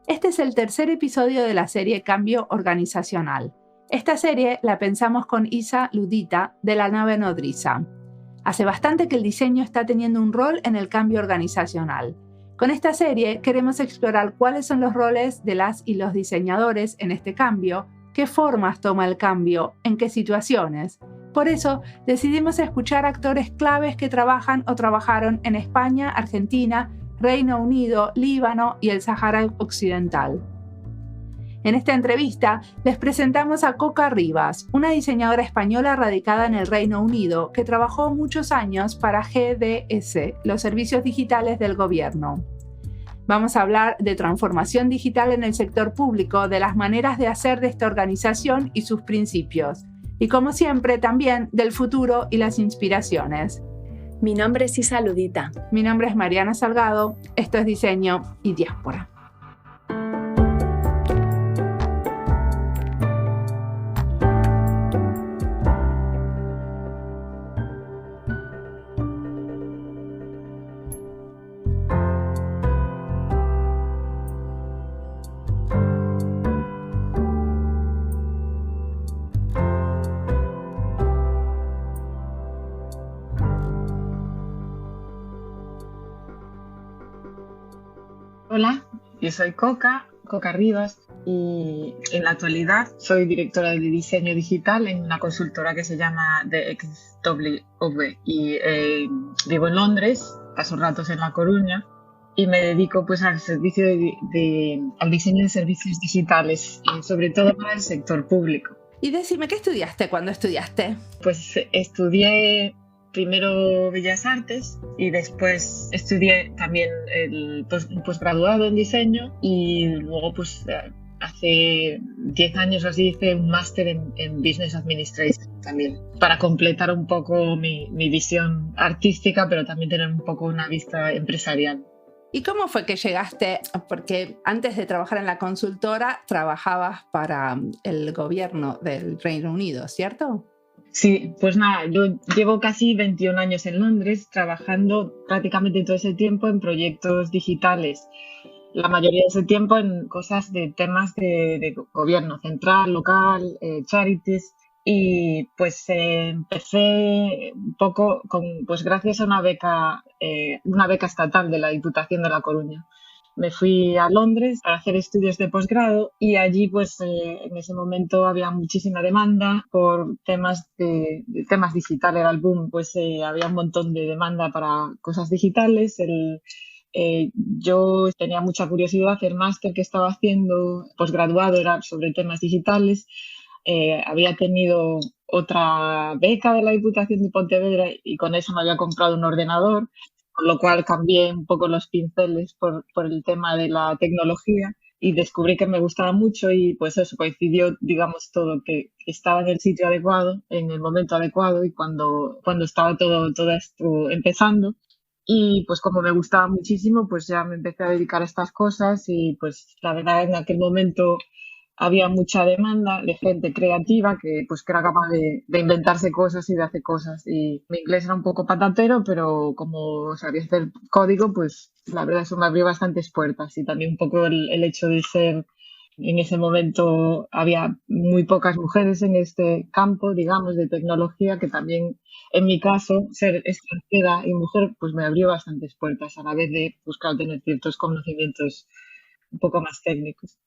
Este es el tercer episodio de la serie Cambio Organizacional. Esta serie la pensamos con Isa Ludita de la nave Nodriza. Hace bastante que el diseño está teniendo un rol en el cambio organizacional. Con esta serie queremos explorar cuáles son los roles de las y los diseñadores en este cambio, qué formas toma el cambio, en qué situaciones. Por eso decidimos escuchar actores claves que trabajan o trabajaron en España, Argentina, Reino Unido, Líbano y el Sahara Occidental. En esta entrevista les presentamos a Coca Rivas, una diseñadora española radicada en el Reino Unido que trabajó muchos años para GDS, los servicios digitales del gobierno. Vamos a hablar de transformación digital en el sector público, de las maneras de hacer de esta organización y sus principios. Y como siempre, también del futuro y las inspiraciones. Mi nombre es Isa Ludita. Mi nombre es Mariana Salgado. Esto es Diseño y Diáspora. Hola, yo soy Coca Rivas, y en la actualidad soy directora de diseño digital en una consultora que se llama DXW y vivo en Londres, paso ratos en La Coruña y me dedico pues al servicio al diseño de servicios digitales, y sobre todo para el sector público. Y decime, ¿qué estudiaste cuando estudiaste? Pues estudié primero Bellas Artes y después estudié también un posgraduado en diseño, y luego pues hace 10 años o así hice un máster en Business Administration también, para completar un poco mi visión artística, pero también tener un poco una vista empresarial. ¿Y cómo fue que llegaste? Porque antes de trabajar en la consultora trabajabas para el gobierno del Reino Unido, ¿cierto? Sí, pues nada, yo llevo casi 21 años en Londres trabajando prácticamente todo ese tiempo en proyectos digitales. La mayoría de ese tiempo en cosas de temas de gobierno central, local, charities. Y pues empecé un poco pues gracias a una beca estatal de la Diputación de La Coruña. Me fui a Londres para hacer estudios de posgrado, y allí pues en ese momento había muchísima demanda por temas temas digitales, era el boom, pues había un montón de demanda para cosas digitales. Yo tenía mucha curiosidad. El máster que estaba haciendo posgraduado era sobre temas digitales. Había tenido otra beca de la Diputación de Pontevedra y con eso me había comprado un ordenador, con lo cual cambié un poco los pinceles por el tema de la tecnología y descubrí que me gustaba mucho, y pues eso coincidió, digamos, todo, que estaba en el sitio adecuado, en el momento adecuado y cuando estaba todo esto empezando. Y pues como me gustaba muchísimo, pues ya me empecé a dedicar a estas cosas, y pues la verdad en aquel momento había mucha demanda de gente creativa que era capaz de inventarse cosas y de hacer cosas. Y mi inglés era un poco patatero, pero como sabía hacer código, pues la verdad eso me abrió bastantes puertas. Y también un poco el hecho de ser, en ese momento había muy pocas mujeres en este campo, digamos, de tecnología, que también en mi caso, ser extranjera y mujer, pues me abrió bastantes puertas a la vez de buscar tener ciertos conocimientos un poco más técnicos.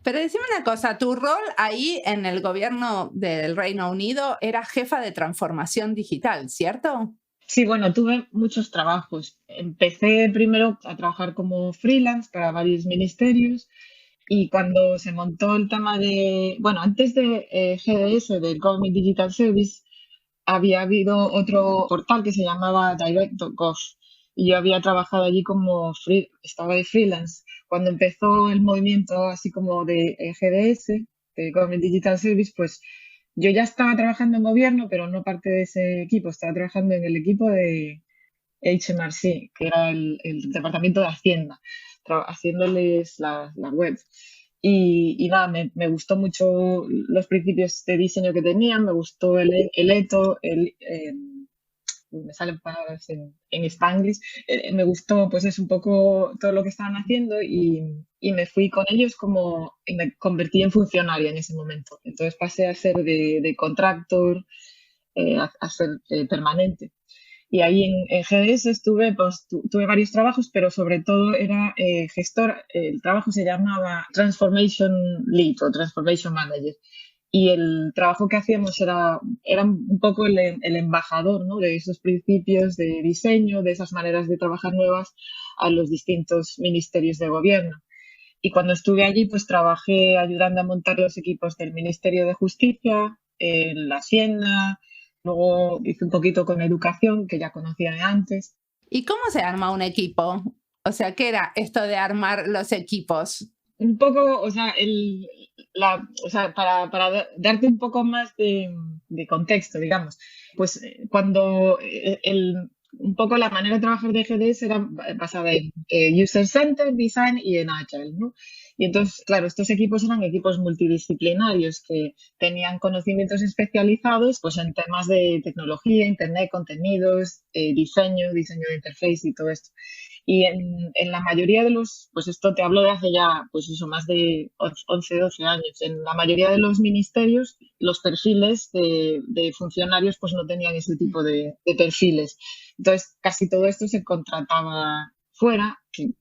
Pero decime una cosa, tu rol ahí en el gobierno del Reino Unido era jefa de transformación digital, ¿cierto? Sí, bueno, tuve muchos trabajos. Empecé primero a trabajar como freelance para varios ministerios, y cuando se montó el tema antes de GDS, del Government Digital Service, había habido otro portal que se llamaba Direct.gov, y yo había trabajado allí estaba de freelance. Cuando empezó el movimiento así como de GDS, de Government Digital Service, pues yo ya estaba trabajando en gobierno, pero no parte de ese equipo, estaba trabajando en el equipo de HMRC, que era el Departamento de Hacienda, haciéndoles las webs. Y nada, me gustó mucho los principios de diseño que tenían, me gustó el ETO, me salen palabras en Spanglish, me gustó pues es un poco todo lo que estaban haciendo y me fui con ellos y me convertí en funcionaria en ese momento. Entonces pasé a ser de contractor, a ser permanente. Y ahí en GDS estuve, pues tuve varios trabajos, pero sobre todo era gestor. El trabajo se llamaba Transformation Lead o Transformation Manager. Y el trabajo que hacíamos era un poco el embajador, ¿no? De esos principios de diseño, de esas maneras de trabajar nuevas a los distintos ministerios de gobierno. Y cuando estuve allí, pues trabajé ayudando a montar los equipos del Ministerio de Justicia, la Hacienda, luego hice un poquito con educación, que ya conocía de antes. ¿Y cómo se arma un equipo? O sea, ¿qué era esto de armar los equipos? Un poco, o sea, para darte un poco más de contexto, digamos, pues cuando un poco la manera de trabajar de GDS era basada en User-Centered Design y en Agile, ¿no? Y entonces, claro, estos equipos eran equipos multidisciplinarios que tenían conocimientos especializados pues, en temas de tecnología, internet, contenidos, diseño de interface y todo esto. Y en la mayoría de pues esto te hablo de hace ya, pues eso, más de 11, 12 años. En la mayoría de los ministerios, los perfiles de funcionarios pues no tenían ese tipo de perfiles. Entonces, casi todo esto se contrataba fuera, que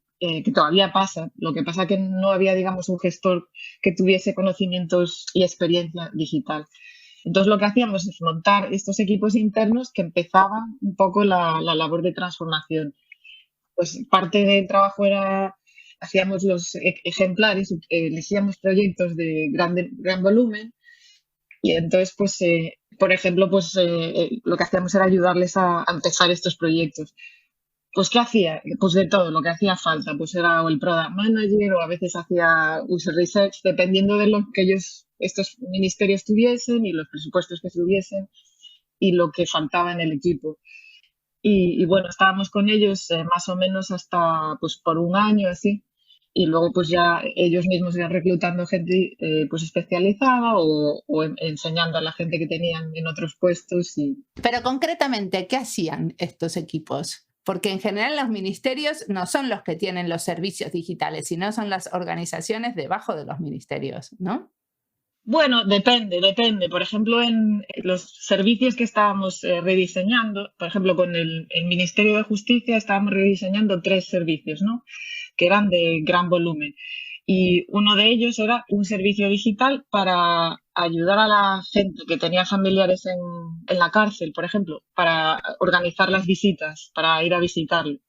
todavía pasa. Lo que pasa que no había, digamos, un gestor que tuviese conocimientos y experiencia digital. Entonces, lo que hacíamos es montar estos equipos internos que empezaban un poco la labor de transformación. Pues parte del trabajo hacíamos los ejemplares, elegíamos proyectos de gran volumen y entonces, pues, por ejemplo, pues lo que hacíamos era ayudarles a empezar estos proyectos. Pues, ¿qué hacía? Pues de todo, lo que hacía falta. Pues era o el Product Manager o a veces hacía User Research, dependiendo de lo que estos ministerios tuviesen y los presupuestos que tuviesen y lo que faltaba en el equipo. Y bueno, estábamos con ellos más o menos hasta pues por un año así. Y luego pues ya ellos mismos iban reclutando gente pues especializada o enseñando a la gente que tenían en otros puestos. Pero concretamente, ¿qué hacían estos equipos? Porque en general los ministerios no son los que tienen los servicios digitales, sino son las organizaciones debajo de los ministerios, ¿no? Bueno, depende. Por ejemplo, en los servicios que estábamos rediseñando, por ejemplo, con el Ministerio de Justicia estábamos rediseñando 3 servicios, ¿no? Que eran de gran volumen. Y uno de ellos era un servicio digital para ayudar a la gente que tenía familiares en la cárcel, por ejemplo, para organizar las visitas, para ir a visitarlo.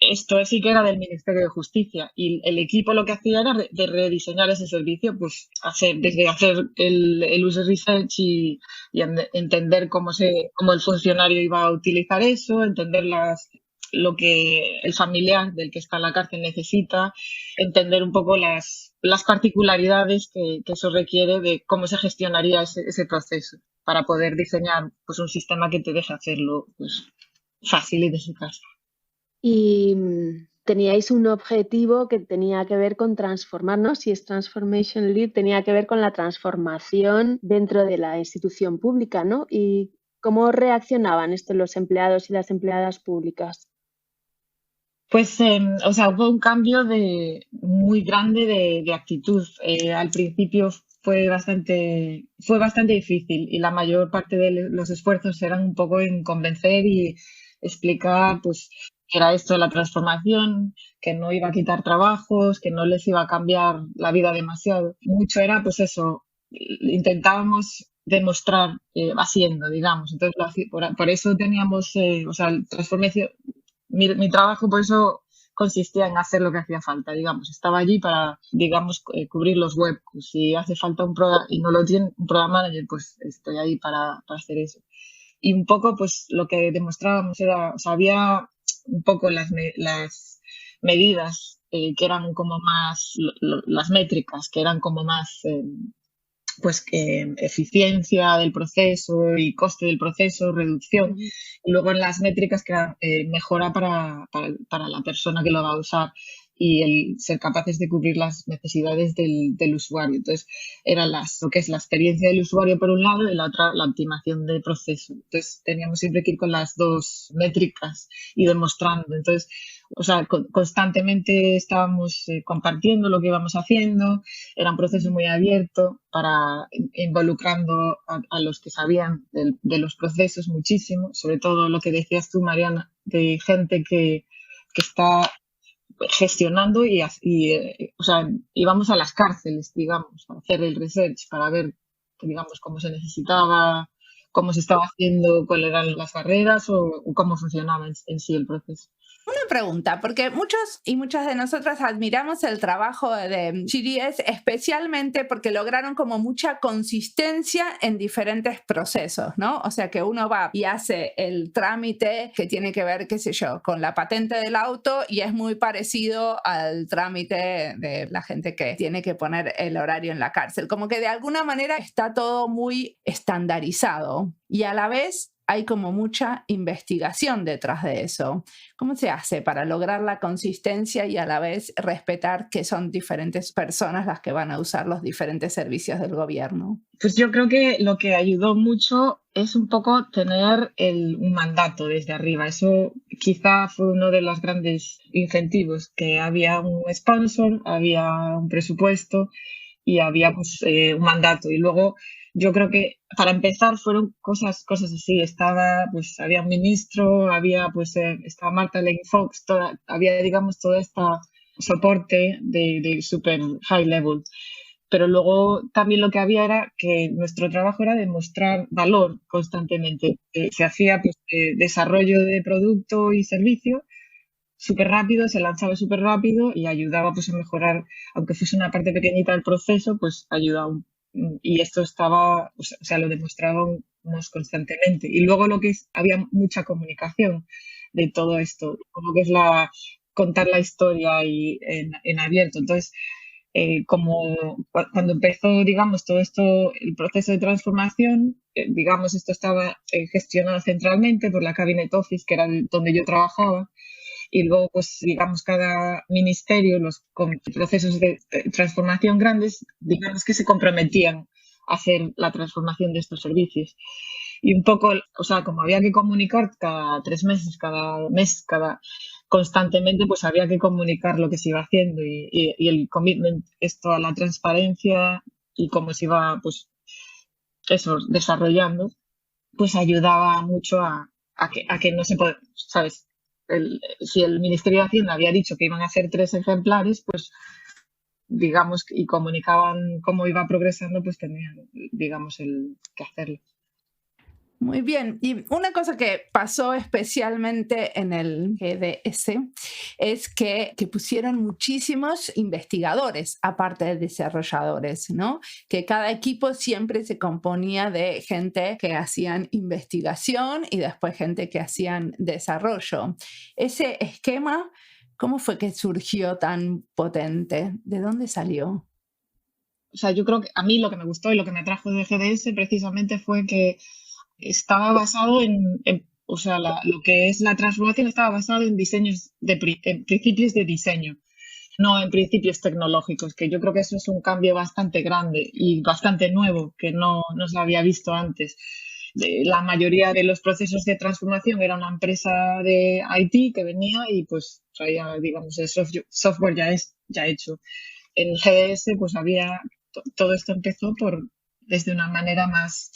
Esto sí que era del Ministerio de Justicia y el equipo lo que hacía era de rediseñar ese servicio, pues desde hacer el user research y entender cómo el funcionario iba a utilizar eso, entender lo que el familiar del que está en la cárcel necesita, entender un poco las particularidades que eso requiere de cómo se gestionaría ese proceso para poder diseñar pues, un sistema que te deje hacerlo pues, fácil y desde casa. Y teníais un objetivo que tenía que ver con transformarnos, si es Transformation Lead, tenía que ver con la transformación dentro de la institución pública, ¿no? ¿Y cómo reaccionaban los empleados y las empleadas públicas? Pues, hubo un cambio muy grande de actitud. Al principio fue bastante difícil y la mayor parte de los esfuerzos eran un poco en convencer y explicar, pues, que era esto de la transformación, que no iba a quitar trabajos, que no les iba a cambiar la vida demasiado. Mucho era, pues eso, intentábamos demostrar haciendo, digamos. Entonces, por eso teníamos, transformación. Mi trabajo, por eso, consistía en hacer lo que hacía falta, digamos. Estaba allí para, digamos, cubrir los huecos. Si hace falta y no lo tiene un Product Manager, pues estoy ahí para hacer eso. Y un poco, pues, lo que demostrábamos era, había un poco las medidas que eran como más, las métricas que eran como más pues eficiencia del proceso y coste del proceso, reducción. Y luego en las métricas que mejora para la persona que lo va a usar. y el ser capaces de cubrir las necesidades del usuario. Entonces, era lo que es la experiencia del usuario por un lado y la otra la optimización del proceso. Entonces, teníamos siempre que ir con las dos métricas y demostrando. Entonces, o sea, constantemente estábamos compartiendo lo que íbamos haciendo. Era un proceso muy abierto para involucrando a los que sabían de los procesos muchísimo, sobre todo lo que decías tú, Mariana, de gente que está gestionando o sea, íbamos a las cárceles, digamos, a hacer el research para ver, digamos, cómo se necesitaba, cómo se estaba haciendo, cuáles eran las barreras o cómo funcionaba en sí el proceso. Una pregunta, porque muchos y muchas de nosotras admiramos el trabajo de GDS, especialmente porque lograron como mucha consistencia en diferentes procesos, ¿no? O sea, que uno va y hace el trámite que tiene que ver, qué sé yo, con la patente del auto y es muy parecido al trámite de la gente que tiene que poner el horario en la cárcel. Como que de alguna manera está todo muy estandarizado y a la vez hay como mucha investigación detrás de eso. ¿Cómo se hace para lograr la consistencia y a la vez respetar que son diferentes personas las que van a usar los diferentes servicios del gobierno? Pues yo creo que lo que ayudó mucho es un poco tener un mandato desde arriba. Eso quizá fue uno de los grandes incentivos, que había un sponsor, había un presupuesto y había pues, un mandato. Y luego yo creo que para empezar fueron cosas así. Había un ministro, estaba Martha Lane Fox, había, digamos, todo este soporte de super high level. Pero luego también lo que había era que nuestro trabajo era demostrar valor constantemente. Se hacía pues, desarrollo de producto y servicio súper rápido, se lanzaba súper rápido y ayudaba pues, a mejorar, aunque fuese una parte pequeñita del proceso, pues ayudaba. Y esto estaba, o sea, lo demostrábamos constantemente. Y luego había mucha comunicación de todo esto, como que es contar la historia y en abierto. Entonces, cuando empezó, digamos, todo esto, el proceso de transformación, digamos, esto estaba gestionado centralmente por la Cabinet Office, que era donde yo trabajaba, y luego, pues, digamos, cada ministerio, con procesos de transformación grandes, digamos que se comprometían a hacer la transformación de estos servicios. Y un poco, o sea, como había que comunicar cada 3 meses, cada mes, constantemente, pues había que comunicar lo que se iba haciendo y el commitment es toda la transparencia y cómo se iba, pues, eso, desarrollando, pues ayudaba mucho a que no se puede, ¿sabes? Si el Ministerio de Hacienda había dicho que iban a hacer 3 ejemplares, pues digamos, y comunicaban cómo iba progresando, pues tenían, digamos, el que hacerlo. Muy bien. Y una cosa que pasó especialmente en el GDS es que pusieron muchísimos investigadores, aparte de desarrolladores, ¿no? Que cada equipo siempre se componía de gente que hacían investigación y después gente que hacían desarrollo. Ese esquema, ¿cómo fue que surgió tan potente? ¿De dónde salió? O sea, yo creo que a mí lo que me gustó y lo que me atrajo de GDS precisamente fue que estaba basado o sea, lo que es la transformación estaba basado en diseños, en principios de diseño, no en principios tecnológicos, que yo creo que eso es un cambio bastante grande y bastante nuevo, que no se había visto antes. La mayoría de los procesos de transformación era una empresa de IT que venía y pues traía, digamos, el software ya hecho. En GDS pues todo esto empezó desde una manera más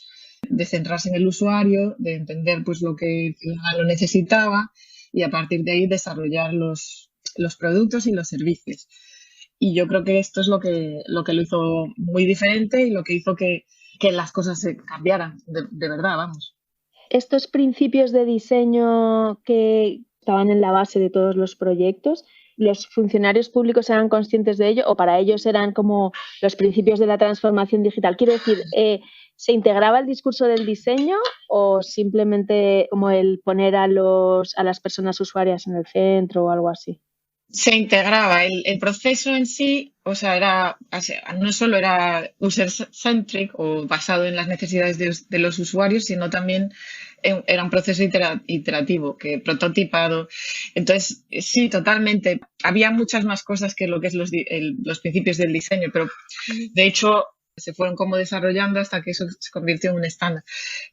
de centrarse en el usuario, de entender pues lo que el ciudadano necesitaba y a partir de ahí desarrollar los productos y los servicios. Y yo creo que esto es lo que lo hizo muy diferente y lo que hizo que las cosas se cambiaran de verdad, vamos. Estos principios de diseño que estaban en la base de todos los proyectos, ¿los funcionarios públicos eran conscientes de ello o para ellos eran como los principios de la transformación digital? Quiero decir, ¿se integraba el discurso del diseño o simplemente como el poner a las personas usuarias en el centro o algo así? Se integraba el proceso en sí, o sea, no solo era user-centric o basado en las necesidades de los usuarios, sino también era un proceso iterativo, que prototipado. Entonces, sí, totalmente. Había muchas más cosas que lo que es los principios del diseño, pero de hecho se fueron como desarrollando hasta que eso se convirtió en un estándar.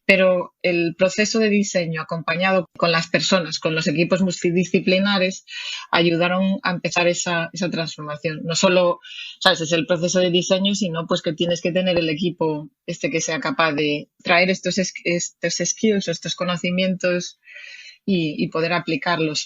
Pero el proceso de diseño acompañado con las personas, con los equipos multidisciplinares, ayudaron a empezar esa transformación. No solo, ¿sabes?, es el proceso de diseño, sino pues que tienes que tener el equipo que sea capaz de traer estos skills, estos conocimientos y poder aplicarlos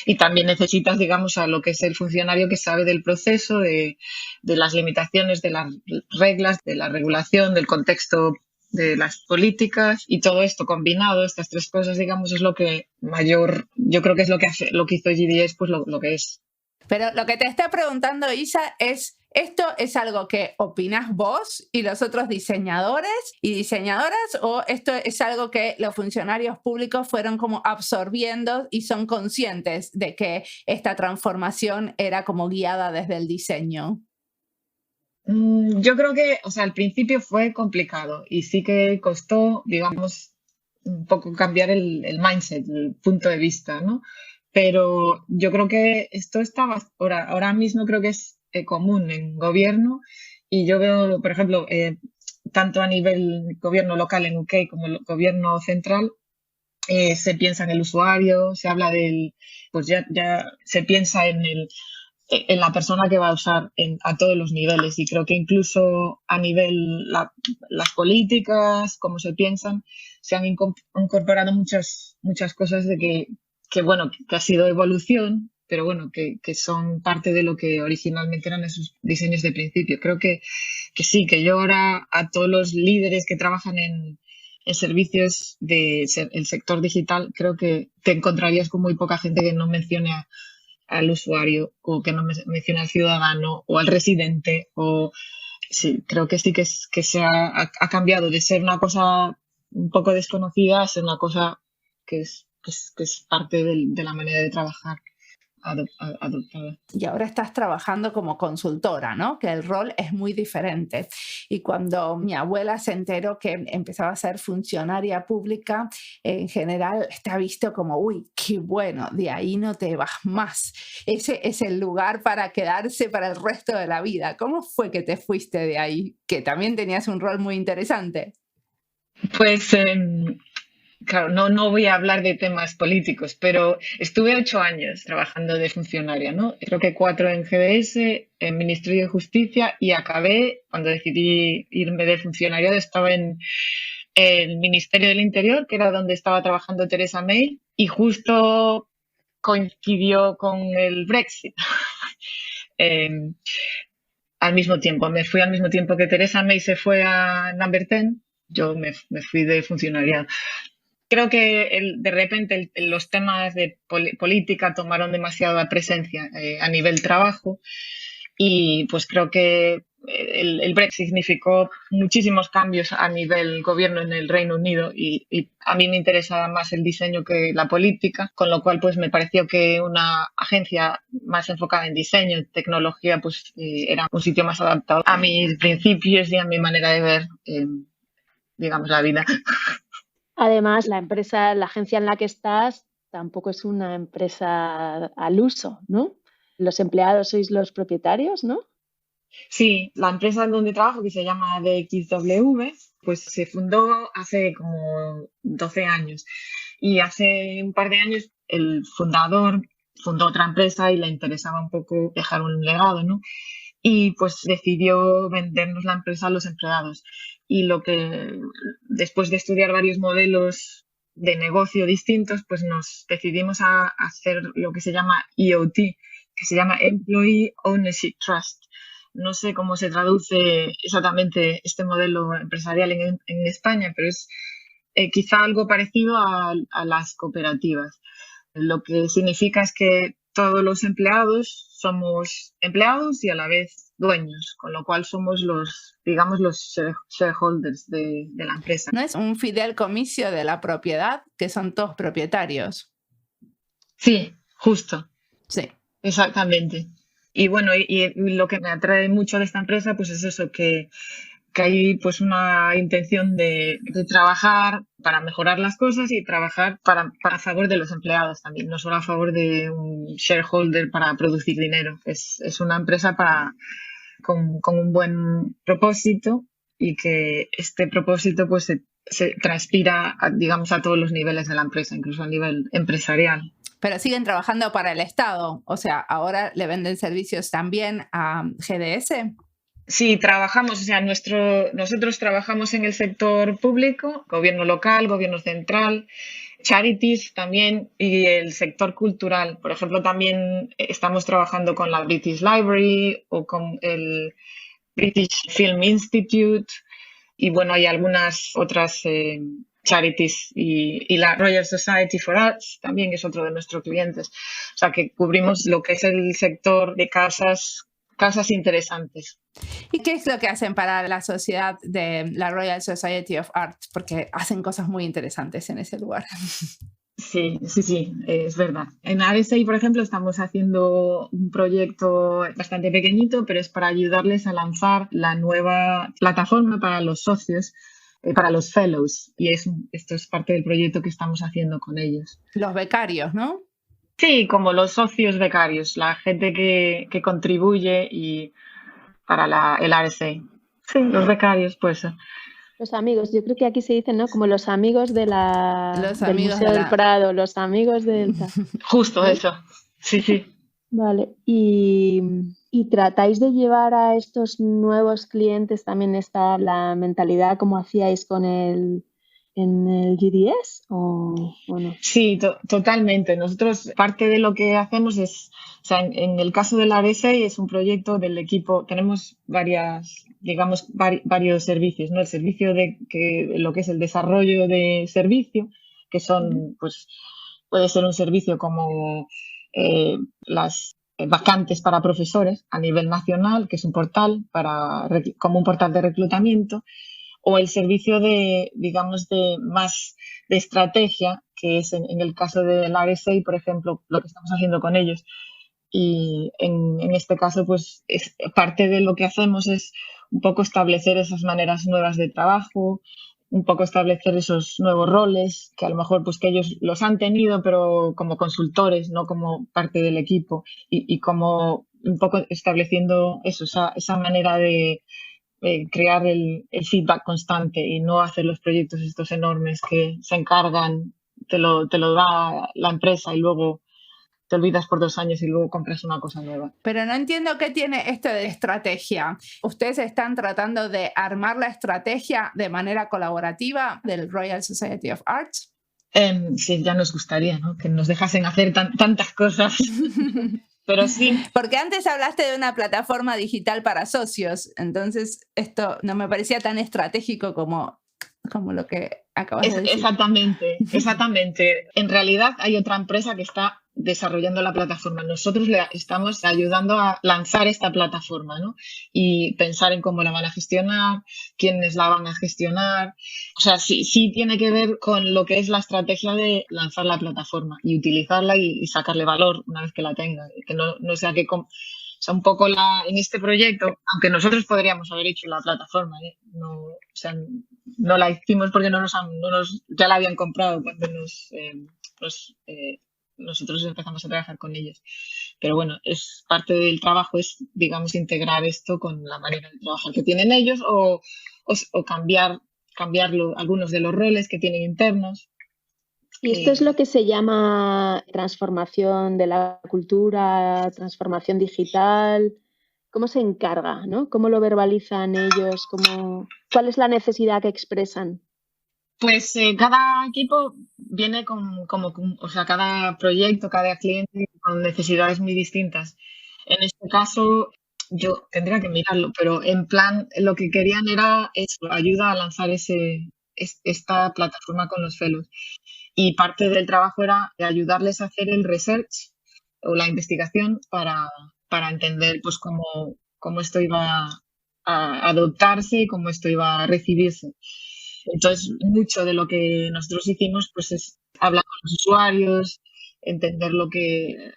y también necesitas, digamos, a lo que es el funcionario que sabe del proceso, de las limitaciones, de las reglas, de la regulación, del contexto de las políticas, y todo esto combinado, estas tres cosas, digamos, es lo que yo creo que es lo que hizo GDS, pues lo que es. Pero lo que te está preguntando Isa es, ¿esto es algo que opinás vos y los otros diseñadores y diseñadoras, o esto es algo que los funcionarios públicos fueron como absorbiendo y son conscientes de que esta transformación era como guiada desde el diseño? Yo creo que, o sea, al principio fue complicado y sí que costó, digamos, un poco cambiar el mindset, el punto de vista, ¿no? Pero yo creo que esto estaba, ahora mismo creo que es común en gobierno, y yo veo, por ejemplo, tanto a nivel gobierno local en UK como el gobierno central, se piensa en el usuario, se habla pues ya se piensa en la persona que va a usar a todos los niveles, y creo que incluso a nivel las políticas, cómo se piensan, se han incorporado muchas cosas que bueno, que ha sido evolución, pero bueno, que son parte de lo que originalmente eran esos diseños de principio. Creo que sí, que yo ahora a todos los líderes que trabajan en servicios del sector digital, creo que te encontrarías con muy poca gente que no mencione al usuario, o que no mencione al ciudadano o al residente. Sí, creo que sí que se ha cambiado de ser una cosa un poco desconocida a ser una cosa que es parte de la manera de trabajar adoptada. Y ahora estás trabajando como consultora, ¿no? Que el rol es muy diferente. Y cuando mi abuela se enteró que empezaba a ser funcionaria pública, en general está visto como, uy, qué bueno, de ahí no te vas más. Ese es el lugar para quedarse para el resto de la vida. ¿Cómo fue que te fuiste de ahí? Que también tenías un rol muy interesante. Pues claro, no voy a hablar de temas políticos, pero estuve 8 años trabajando de funcionaria, ¿no? Creo que 4 en GDS, en Ministerio de Justicia, y acabé, cuando decidí irme de funcionariado, estaba en el Ministerio del Interior, que era donde estaba trabajando Theresa May, y justo coincidió con el Brexit. Al mismo tiempo, me fui al mismo tiempo que Theresa May se fue a Number 10, yo me fui de funcionariado. Creo que de repente los temas de política tomaron demasiada presencia a nivel trabajo, y pues creo que el Brexit significó muchísimos cambios a nivel gobierno en el Reino Unido, y a mí me interesaba más el diseño que la política, con lo cual pues me pareció que una agencia más enfocada en diseño, tecnología, pues era un sitio más adaptado a mis principios y a mi manera de ver, digamos, la vida. Además, la agencia en la que estás, tampoco es una empresa al uso, ¿no? Los empleados sois los propietarios, ¿no? Sí, la empresa en donde trabajo, que se llama DXW, pues se fundó hace como 12 años. Y hace un par de años el fundador fundó otra empresa y le interesaba un poco dejar un legado, ¿no? Y pues decidió vendernos la empresa a los empleados. Y después de estudiar varios modelos de negocio distintos, pues nos decidimos a hacer lo que se llama EOT, que se llama Employee Ownership Trust. No sé cómo se traduce exactamente este modelo empresarial en España, pero es quizá algo parecido a las cooperativas. Lo que significa es que todos los empleados somos empleados y a la vez dueños, con lo cual somos los shareholders de la empresa. ¿No es un fideicomiso de la propiedad, que son todos propietarios? Sí, justo. Sí. Exactamente. Y bueno, y lo que me atrae mucho de esta empresa pues es eso, que que hay pues una intención de trabajar para mejorar las cosas y trabajar para a favor de los empleados también, no solo a favor de un shareholder para producir dinero. Es una empresa con un buen propósito y que este propósito pues se transpira, digamos, a todos los niveles de la empresa, incluso a nivel empresarial. Pero siguen trabajando para el Estado, o sea, ahora le venden servicios también a GDS. Sí, trabajamos, o sea, nosotros trabajamos en el sector público, gobierno local, gobierno central, charities también y el sector cultural. Por ejemplo, también estamos trabajando con la British Library o con el British Film Institute y bueno, hay algunas otras charities y la Royal Society for Arts también, que es otro de nuestros clientes. O sea, que cubrimos lo que es el sector de casas interesantes. ¿Y qué es lo que hacen para la sociedad de la Royal Society of Arts? Porque hacen cosas muy interesantes en ese lugar. Sí, es verdad. En RSA, por ejemplo, estamos haciendo un proyecto bastante pequeñito, pero es para ayudarles a lanzar la nueva plataforma para los socios, para los fellows. Y esto es parte del proyecto que estamos haciendo con ellos. Los becarios, ¿no? Sí, como los socios becarios, la gente que contribuye y para el RSA. Sí, los becarios, pues. Los amigos, yo creo que aquí se dicen, ¿no? Como los amigos del Museo del Prado, los amigos del... Justo eso, sí. Vale, y tratáis de llevar a estos nuevos clientes también la mentalidad como hacíais en el GDS o no? Sí, totalmente. Nosotros, parte de lo que hacemos es, o sea, en el caso del RSA es un proyecto del equipo, tenemos varios servicios, ¿no? El servicio lo que es el desarrollo de servicio, que son, pues, puede ser un servicio como las vacantes para profesores a nivel nacional, que es un portal como un portal de reclutamiento, o el servicio digamos, más de estrategia, que es en el caso del RSA, por ejemplo, lo que estamos haciendo con ellos. Y en este caso, pues, parte de lo que hacemos es un poco establecer esas maneras nuevas de trabajo, un poco establecer esos nuevos roles, que a lo mejor pues que ellos los han tenido, pero como consultores, no como parte del equipo, y como un poco estableciendo esa manera de crear el feedback constante y no hacer los proyectos estos enormes que se encargan, te lo da la empresa y luego te olvidas por 2 años y luego compras una cosa nueva. Pero no entiendo qué tiene esto de estrategia. ¿Ustedes están tratando de armar la estrategia de manera colaborativa del Royal Society of Arts? Sí, ya nos gustaría, ¿no? Que nos dejasen hacer tantas cosas. Pero sí. Porque antes hablaste de una plataforma digital para socios, entonces esto no me parecía tan estratégico como lo que acabas de decir. Exactamente. En realidad hay otra empresa que está desarrollando la plataforma. Nosotros le estamos ayudando a lanzar esta plataforma, ¿no? Y pensar en cómo la van a gestionar, quiénes la van a gestionar. O sea, sí tiene que ver con lo que es la estrategia de lanzar la plataforma y utilizarla y sacarle valor una vez que la tenga. Que no sea que... O sea, un poco en este proyecto, aunque nosotros podríamos haber hecho la plataforma, no la hicimos porque ya la habían comprado cuando nosotros empezamos a trabajar con ellos. Pero bueno, es parte del trabajo, es, digamos, integrar esto con la manera de trabajar que tienen ellos o cambiarlo, algunos de los roles que tienen internos. Y esto es lo que se llama transformación de la cultura, transformación digital. ¿Cómo se encarga, ¿no? ¿Cómo lo verbalizan ellos? ¿Cuál es la necesidad que expresan? Pues cada equipo viene o sea, cada proyecto, cada cliente con necesidades muy distintas. En este caso, yo tendría que mirarlo, pero en plan, lo que querían era eso, ayuda a lanzar esta plataforma con los fellows. Y parte del trabajo era de ayudarles a hacer el research o la investigación para entender pues cómo esto iba a adoptarse y cómo esto iba a recibirse. Entonces, mucho de lo que nosotros hicimos pues es hablar con los usuarios,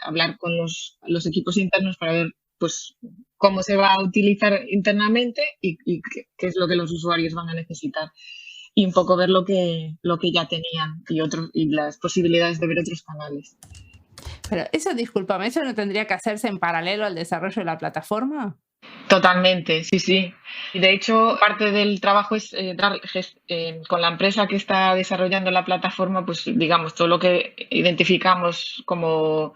hablar con los equipos internos para ver pues cómo se va a utilizar internamente y qué es lo que los usuarios van a necesitar. Y un poco ver lo que ya tenían y las posibilidades de ver otros canales. Pero eso, discúlpame, ¿eso no tendría que hacerse en paralelo al desarrollo de la plataforma? Totalmente, sí, sí. Y de hecho, parte del trabajo es con la empresa que está desarrollando la plataforma, pues digamos, todo lo que identificamos como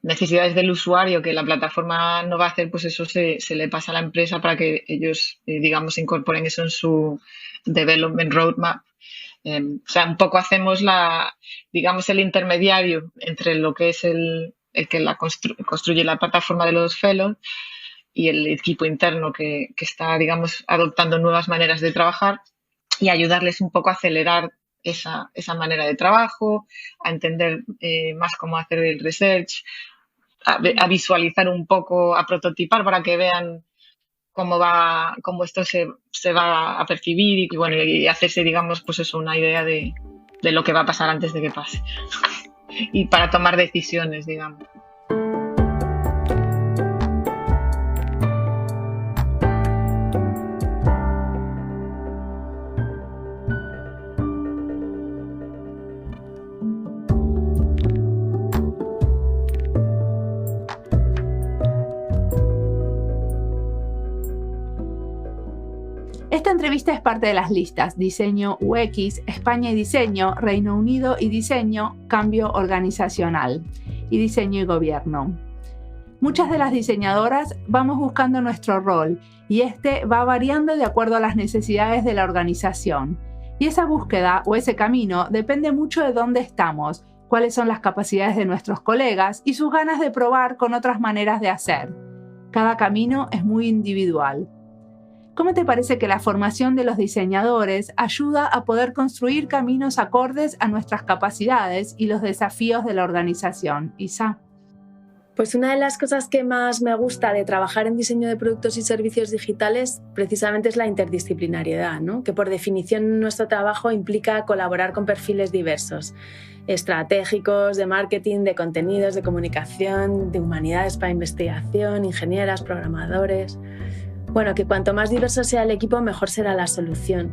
necesidades del usuario que la plataforma no va a hacer, pues eso se le pasa a la empresa para que ellos, digamos, incorporen eso en su development roadmap. O sea, un poco hacemos digamos, el intermediario entre lo que es el que construye la plataforma de los fellows y el equipo interno que está, digamos, adoptando nuevas maneras de trabajar y ayudarles un poco a acelerar esa manera de trabajo, a entender más cómo hacer el research, a visualizar un poco, a prototipar para que vean cómo esto se va a percibir y, bueno, y hacerse, digamos, pues eso, una idea de lo que va a pasar antes de que pase y para tomar decisiones, digamos. Esta entrevista es parte de las listas Diseño UX, España y Diseño, Reino Unido y Diseño, Cambio Organizacional y Diseño y Gobierno. Muchas de las diseñadoras vamos buscando nuestro rol y este va variando de acuerdo a las necesidades de la organización. Y esa búsqueda o ese camino depende mucho de dónde estamos, cuáles son las capacidades de nuestros colegas y sus ganas de probar con otras maneras de hacer. Cada camino es muy individual. ¿Cómo te parece que la formación de los diseñadores ayuda a poder construir caminos acordes a nuestras capacidades y los desafíos de la organización? Isa. Pues una de las cosas que más me gusta de trabajar en diseño de productos y servicios digitales precisamente es la interdisciplinariedad, ¿no? Que por definición nuestro trabajo implica colaborar con perfiles diversos, estratégicos, de marketing, de contenidos, de comunicación, de humanidades para investigación, ingenieras, programadores. Bueno, que cuanto más diverso sea el equipo, mejor será la solución.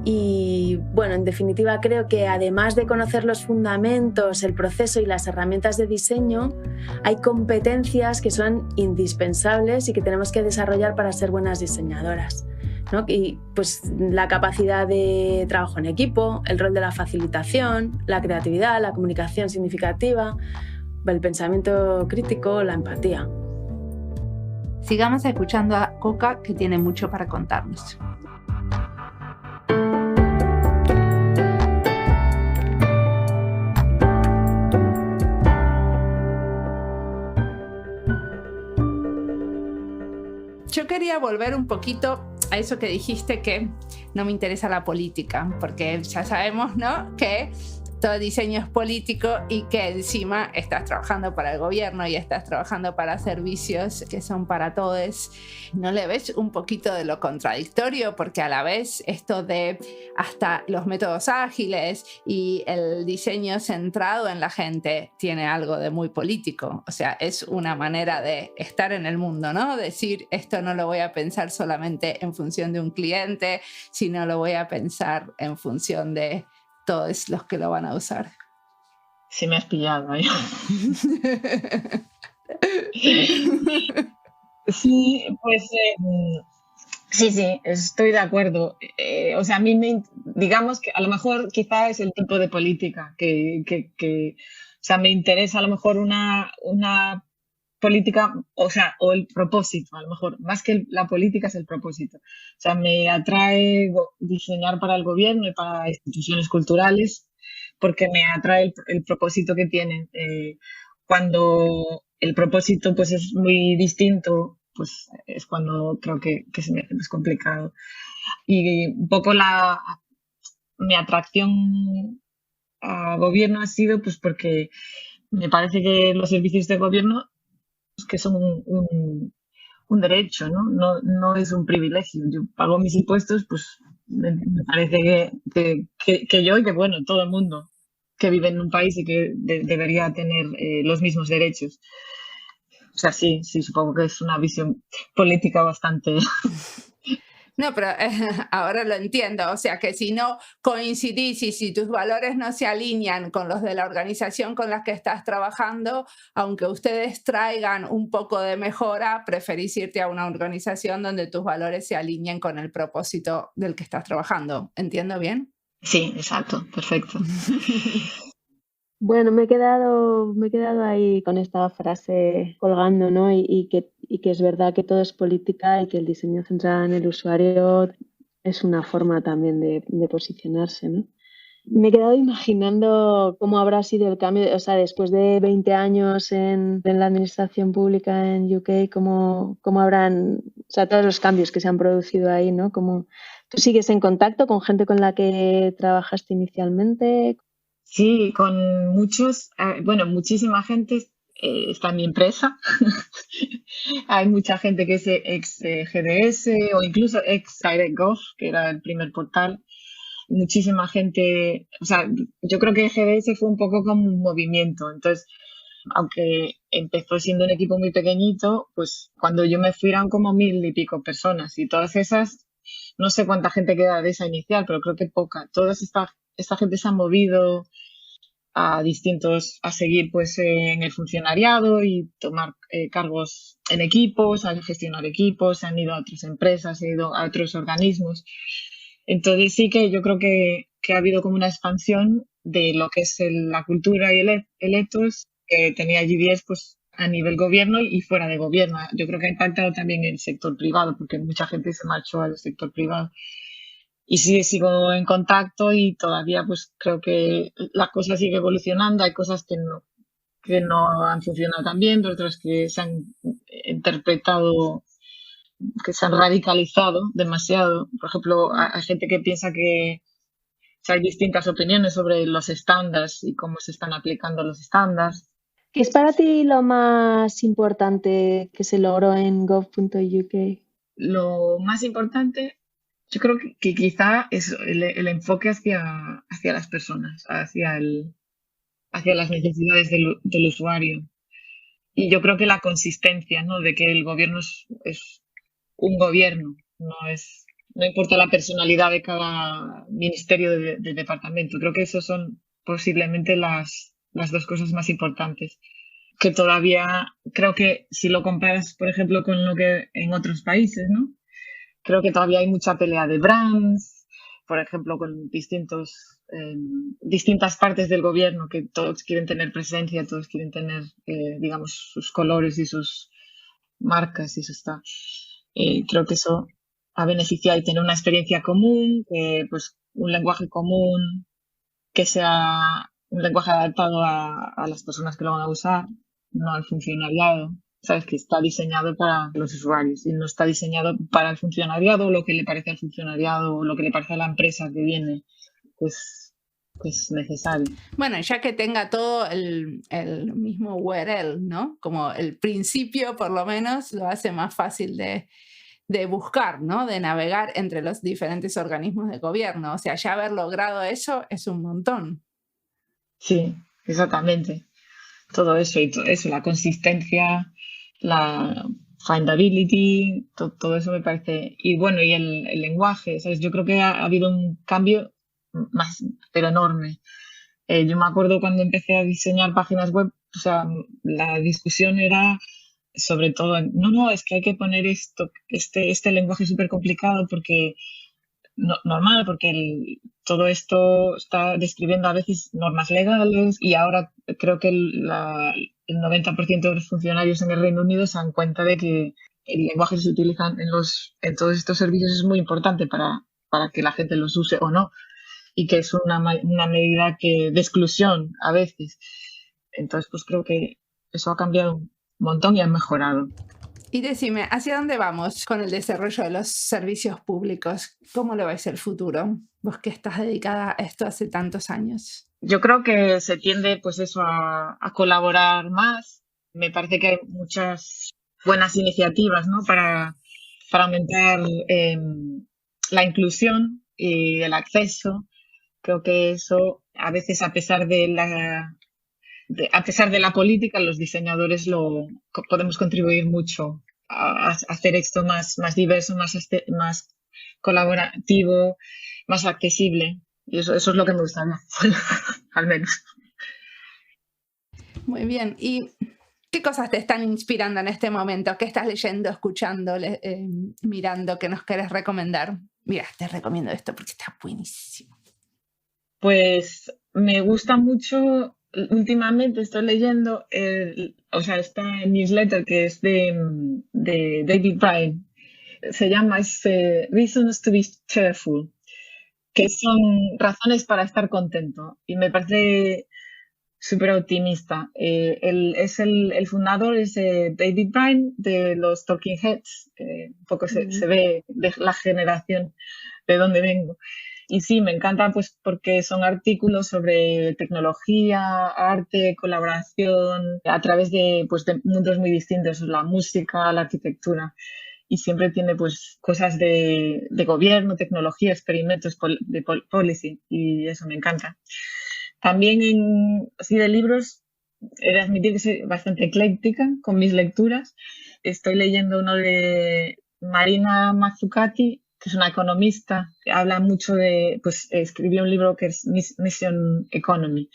Y bueno, en definitiva creo que además de conocer los fundamentos, el proceso y las herramientas de diseño, hay competencias que son indispensables y que tenemos que desarrollar para ser buenas diseñadoras, ¿no? Y pues la capacidad de trabajo en equipo, el rol de la facilitación, la creatividad, la comunicación significativa, el pensamiento crítico, la empatía. Sigamos escuchando a Coca, que tiene mucho para contarnos. Yo quería volver un poquito a eso que dijiste, que no me interesa la política, porque ya sabemos, ¿no?, que todo diseño es político y que encima estás trabajando para el gobierno y estás trabajando para servicios que son para todos. ¿No le ves un poquito de lo contradictorio? Porque a la vez esto de hasta los métodos ágiles y el diseño centrado en la gente tiene algo de muy político. O sea, es una manera de estar en el mundo, ¿no? Decir, esto no lo voy a pensar solamente en función de un cliente, sino lo voy a pensar en función de todos los que lo van a usar. Sí, me has pillado ahí. Sí, pues sí, estoy de acuerdo. O sea, a mí digamos que a lo mejor quizá es el tipo de política que o sea, me interesa a lo mejor una política, o sea, o el propósito, a lo mejor, más que la política es el propósito. O sea, me atrae diseñar para el gobierno y para instituciones culturales porque me atrae el propósito que tienen. Cuando el propósito pues es muy distinto, pues es cuando creo que se me hace más complicado. Y un poco mi atracción a gobierno ha sido pues porque me parece que los servicios de gobierno que son un derecho, ¿no? No es un privilegio. Yo pago mis impuestos, pues me parece que yo y que, bueno, todo el mundo que vive en un país y que debería tener los mismos derechos. O sea, sí, supongo que es una visión política bastante... No, pero ahora lo entiendo. O sea, que si no coincidís y si tus valores no se alinean con los de la organización con la que estás trabajando, aunque ustedes traigan un poco de mejora, preferís irte a una organización donde tus valores se alineen con el propósito del que estás trabajando. ¿Entiendo bien? Sí, exacto, perfecto. Bueno, me he quedado ahí con esta frase colgando, ¿no? Y que es verdad que todo es política y que el diseño centrado en el usuario es una forma también de posicionarse, ¿no? Me he quedado imaginando cómo habrá sido el cambio, o sea, después de 20 años en la administración pública en UK, cómo habrán, o sea, todos los cambios que se han producido ahí, ¿no? ¿Tú sigues en contacto con gente con la que trabajaste inicialmente? Sí, con muchísima gente está en mi empresa. Hay mucha gente que es ex GDS o incluso ex DirectGov, que era el primer portal. Muchísima gente, o sea, yo creo que GDS fue un poco como un movimiento. Entonces, aunque empezó siendo un equipo muy pequeñito, pues cuando yo me fui eran como 1000 y pico personas y todas esas, no sé cuánta gente queda de esa inicial, pero creo que poca. Esta gente se ha movido a seguir pues en el funcionariado y tomar cargos en equipos, a gestionar equipos, se han ido a otras empresas, se han ido a otros organismos. Entonces sí que yo creo que ha habido como una expansión de lo que es la cultura y el ethos que tenía GDS pues a nivel gobierno y fuera de gobierno. Yo creo que ha impactado también el sector privado porque mucha gente se marchó al sector privado. Y sí, sigo en contacto y todavía pues creo que la cosa sigue evolucionando. Hay cosas que no han funcionado tan bien, otras que se han interpretado, que se han radicalizado demasiado. Por ejemplo, hay gente que piensa que hay distintas opiniones sobre los estándares y cómo se están aplicando los estándares. ¿Qué es para ti lo más importante que se logró en gov.uk? Lo más importante, yo creo que quizá es el enfoque hacia las personas, hacia las necesidades del usuario. Y yo creo que la consistencia, ¿no? De que el gobierno es un gobierno, no importa la personalidad de cada ministerio de departamento. Creo que esos son posiblemente las dos cosas más importantes. Que todavía, creo que si lo comparas, por ejemplo, con lo que en otros países, ¿no? Creo que todavía hay mucha pelea de brands, por ejemplo, con distintas partes del gobierno que todos quieren tener presencia, todos quieren tener, digamos, sus colores y sus marcas y eso está. Creo que eso ha beneficiado y tener una experiencia común, pues un lenguaje común, que sea un lenguaje adaptado a las personas que lo van a usar, no al funcionariado. Sabes que está diseñado para los usuarios y no está diseñado para el funcionariado, lo que le parece al funcionariado o lo que le parece a la empresa que viene, pues necesario. Bueno, ya que tenga todo el mismo URL, ¿no? Como el principio, por lo menos, lo hace más fácil de buscar, ¿no? De navegar entre los diferentes organismos de gobierno. O sea, ya haber logrado eso es un montón. Sí, exactamente. Todo eso y todo eso, la consistencia, la findability, todo eso me parece. Y bueno, y el lenguaje, ¿sabes? Yo creo que ha habido un cambio más, pero enorme. Yo me acuerdo cuando empecé a diseñar páginas web, o sea, la discusión era sobre todo, no, es que hay que poner este lenguaje súper complicado porque normal, porque todo esto está describiendo a veces normas legales y ahora creo que el 90% de los funcionarios en el Reino Unido se dan cuenta de que el lenguaje que se utiliza en todos estos servicios es muy importante para que la gente los use o no y que es una medida de exclusión a veces. Entonces, pues creo que eso ha cambiado un montón y ha mejorado. Y decime, ¿hacia dónde vamos con el desarrollo de los servicios públicos? ¿Cómo lo ves el futuro? Vos que estás dedicada a esto hace tantos años. Yo creo que se tiende pues eso a colaborar más. Me parece que hay muchas buenas iniciativas, ¿no? para aumentar la inclusión y el acceso. Creo que eso a veces a pesar de a pesar de la política, los diseñadores podemos contribuir mucho a hacer esto más diverso, más colaborativo, más accesible. Y eso es lo que me gusta más, al menos. Muy bien. ¿Y qué cosas te están inspirando en este momento? ¿Qué estás leyendo, escuchando, mirando, que nos querés recomendar? Mira, te recomiendo esto porque está buenísimo. Pues me gusta mucho, últimamente estoy leyendo, esta newsletter que es de David Bryan. Se llama Reasons to be Cheerful, que son razones para estar contento. Y me parece súper optimista. El fundador es David Bryan de los Talking Heads. Un poco se ve de la generación de donde vengo. Y sí, me encanta pues porque son artículos sobre tecnología, arte, colaboración, a través de mundos muy distintos, la música, la arquitectura. Y siempre tiene pues cosas de gobierno, tecnología, experimentos de policy, y eso me encanta. También así de libros, he de admitir que soy bastante ecléctica con mis lecturas. Estoy leyendo uno de Marina Mazzucati, que es una economista, que habla mucho escribió un libro que es Mission Economy,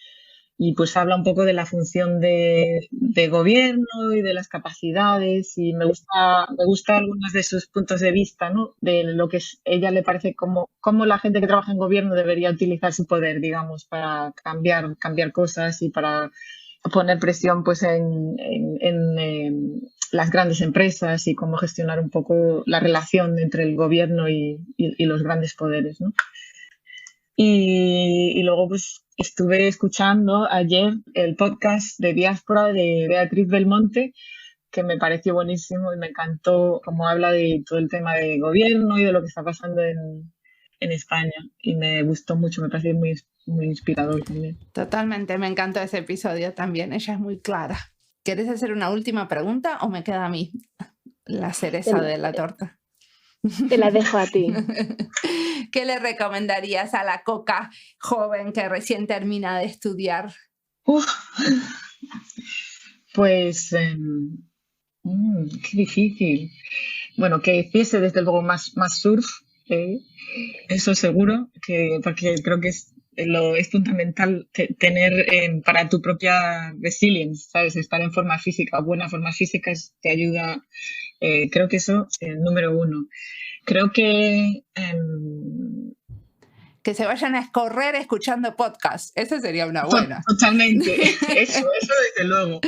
y pues habla un poco de la función de gobierno y de las capacidades, y me gusta algunos de sus puntos de vista, ¿no? De lo que ella le parece cómo la gente que trabaja en gobierno debería utilizar su poder, digamos, para cambiar cosas y para poner presión pues en las grandes empresas, y cómo gestionar un poco la relación entre el gobierno y los grandes poderes, ¿no? Y luego pues estuve escuchando ayer el podcast de Diáspora de Beatriz Belmonte, que me pareció buenísimo y me encantó cómo habla de todo el tema de gobierno y de lo que está pasando en España, y me gustó mucho, me pareció muy inspirador también. Totalmente, me encantó ese episodio también, ella es muy clara. ¿Querés hacer una última pregunta o me queda a mí la cereza de la torta? Te la dejo a ti. ¿Qué le recomendarías a la Coca joven que recién termina de estudiar? Pues qué difícil. Bueno, que hiciese desde luego más surf, eso seguro, porque creo que es fundamental tener para tu propia resilience, ¿sabes? Estar en forma física, buena forma física te ayuda. Creo que eso es el número uno. Creo que se vayan a correr escuchando podcasts. Esa sería una buena. Totalmente. Eso desde luego.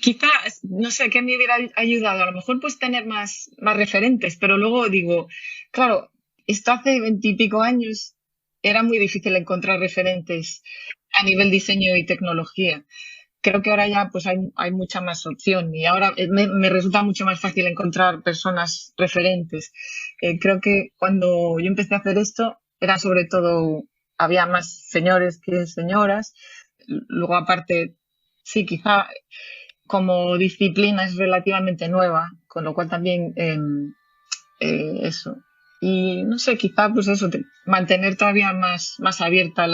Quizás, no sé, qué me hubiera ayudado. A lo mejor pues tener más referentes, pero luego digo, claro, esto hace 20 y pico años era muy difícil encontrar referentes a nivel diseño y tecnología. Creo que ahora ya pues hay mucha más opción, y ahora me resulta mucho más fácil encontrar personas referentes. Creo que cuando yo empecé a hacer esto era sobre todo, había más señores que señoras. Luego aparte, sí, quizá como disciplina es relativamente nueva, con lo cual también eso. Y no sé, quizá pues eso, mantener todavía más abierta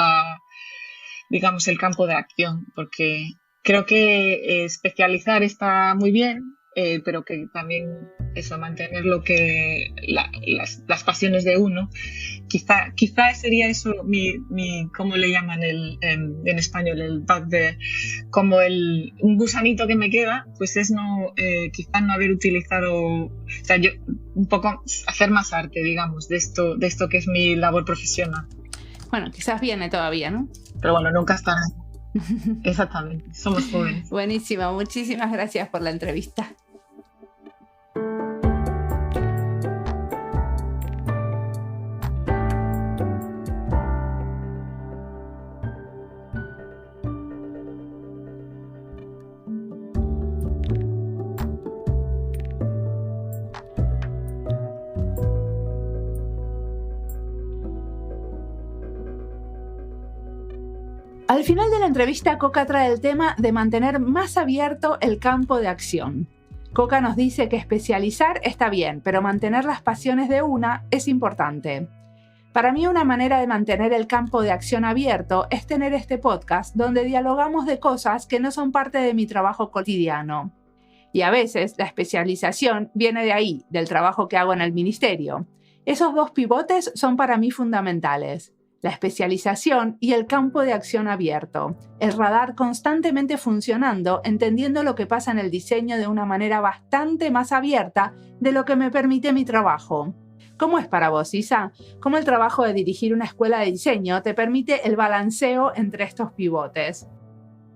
digamos, el campo de acción, porque creo que especializar está muy bien, pero que también eso, mantener las pasiones de uno. Quizá sería eso ¿cómo le llaman en español? El bugbear, como un gusanito que me queda, pues es quizá no haber utilizado, o sea, yo un poco hacer más arte, digamos, de esto que es mi labor profesional. Bueno, quizás viene todavía, ¿no? Pero bueno, nunca está. Exactamente, somos jóvenes. Buenísimo, muchísimas gracias por la entrevista. Al final de la entrevista, Coca trae el tema de mantener más abierto el campo de acción. Coca nos dice que especializar está bien, pero mantener las pasiones de una es importante. Para mí una manera de mantener el campo de acción abierto es tener este podcast donde dialogamos de cosas que no son parte de mi trabajo cotidiano. Y a veces la especialización viene de ahí, del trabajo que hago en el ministerio. Esos dos pivotes son para mí fundamentales. La especialización y el campo de acción abierto. El radar constantemente funcionando, entendiendo lo que pasa en el diseño de una manera bastante más abierta de lo que me permite mi trabajo. ¿Cómo es para vos, Isa? ¿Cómo el trabajo de dirigir una escuela de diseño te permite el balanceo entre estos pivotes?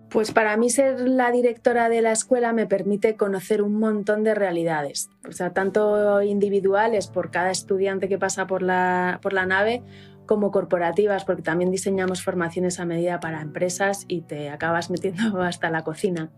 Pues para mí ser la directora de la escuela me permite conocer un montón de realidades, o sea, tanto individuales por cada estudiante que pasa por la nave, como corporativas, porque también diseñamos formaciones a medida para empresas y te acabas metiendo hasta la cocina.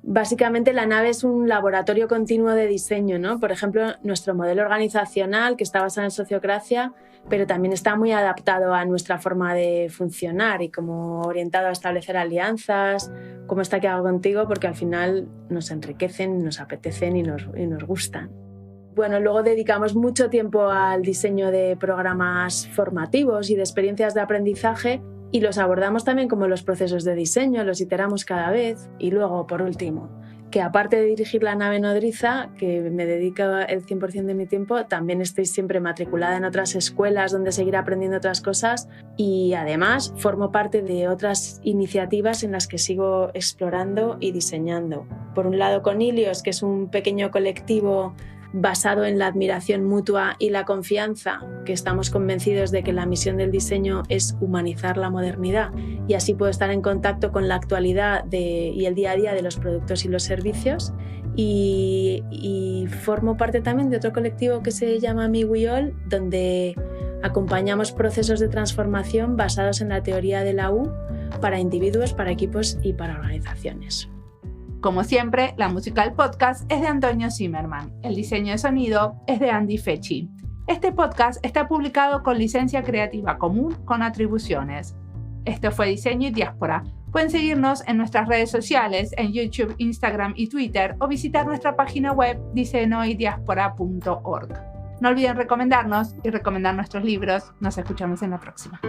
Básicamente la nave es un laboratorio continuo de diseño, ¿no? Por ejemplo, nuestro modelo organizacional, que está basado en sociocracia, pero también está muy adaptado a nuestra forma de funcionar y como orientado a establecer alianzas, como esta que hago contigo, porque al final nos enriquecen, nos apetecen y nos gustan. Bueno, luego dedicamos mucho tiempo al diseño de programas formativos y de experiencias de aprendizaje y los abordamos también como los procesos de diseño, los iteramos cada vez. Y luego, por último, que aparte de dirigir la nave nodriza, que me dedica el 100% de mi tiempo, también estoy siempre matriculada en otras escuelas donde seguir aprendiendo otras cosas y además formo parte de otras iniciativas en las que sigo explorando y diseñando. Por un lado con Ilios, que es un pequeño colectivo basado en la admiración mutua y la confianza, que estamos convencidos de que la misión del diseño es humanizar la modernidad y así puedo estar en contacto con la actualidad y el día a día de los productos y los servicios. Y formo parte también de otro colectivo que se llama Me We All, donde acompañamos procesos de transformación basados en la teoría de la U para individuos, para equipos y para organizaciones. Como siempre, la música del podcast es de Antonio Zimmerman. El diseño de sonido es de Andy Fechi. Este podcast está publicado con licencia creativa común con atribuciones. Esto fue Diseño y Diáspora. Pueden seguirnos en nuestras redes sociales, en YouTube, Instagram y Twitter, o visitar nuestra página web diseñoydiaspora.org. No olviden recomendarnos y recomendar nuestros libros. Nos escuchamos en la próxima.